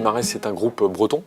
Marais, c'est un groupe breton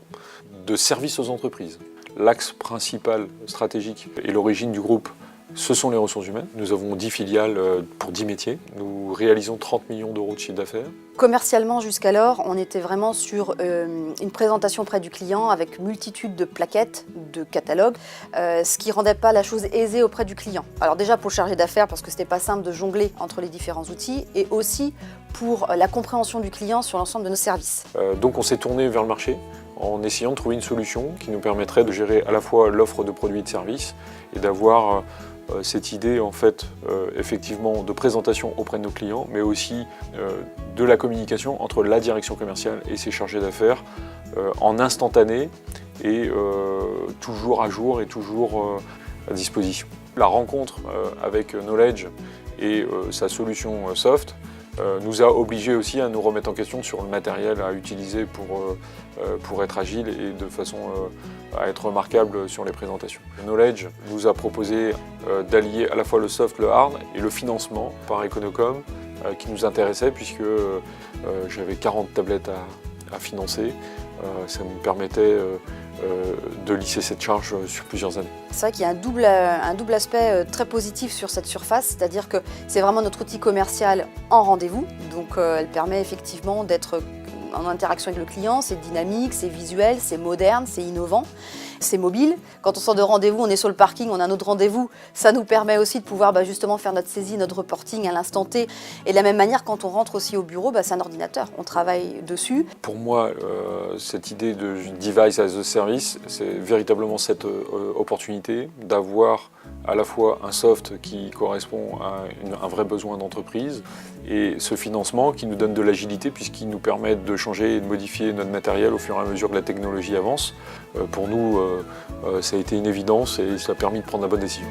de services aux entreprises. L'axe principal stratégique et l'origine du groupe, ce sont les ressources humaines. Nous avons 10 filiales pour 10 métiers. Nous réalisons 30 millions d'euros de chiffre d'affaires. Commercialement, jusqu'alors, on était vraiment sur une présentation auprès du client avec multitude de plaquettes, de catalogues, ce qui ne rendait pas la chose aisée auprès du client. Alors déjà pour le chargé d'affaires, parce que ce n'était pas simple de jongler entre les différents outils, et aussi pour la compréhension du client sur l'ensemble de nos services. Donc on s'est tourné vers le marché en essayant de trouver une solution qui nous permettrait de gérer à la fois l'offre de produits et de services et d'avoir cette idée en fait effectivement de présentation auprès de nos clients, mais aussi de la communication entre la direction commerciale et ses chargés d'affaires en instantané et toujours à jour et toujours à disposition. La rencontre avec Knowledge et sa solution soft nous a obligés aussi à nous remettre en question sur le matériel à utiliser pour être agile et de façon à être remarquable sur les présentations. Knowledge nous a proposé d'allier à la fois le soft, le hard et le financement par Econocom qui nous intéressait puisque j'avais 40 tablettes à financer. Ça me permettait de lisser cette charge sur plusieurs années. C'est vrai qu'il y a un double aspect très positif sur cette surface, c'est-à-dire que c'est vraiment notre outil commercial en rendez-vous, donc elle permet effectivement d'être en interaction avec le client, c'est dynamique, c'est visuel, c'est moderne, c'est innovant, c'est mobile. Quand on sort de rendez-vous, on est sur le parking, on a un autre rendez-vous, ça nous permet aussi de pouvoir justement faire notre saisie, notre reporting à l'instant T. Et de la même manière, quand on rentre aussi au bureau, c'est un ordinateur, on travaille dessus. Pour moi, cette idée de device as a service, c'est véritablement cette opportunité d'avoir à la fois un soft qui correspond à un vrai besoin d'entreprise et ce financement qui nous donne de l'agilité puisqu'il nous permet de changer et de modifier notre matériel au fur et à mesure que la technologie avance. Pour nous, ça a été une évidence et ça a permis de prendre la bonne décision.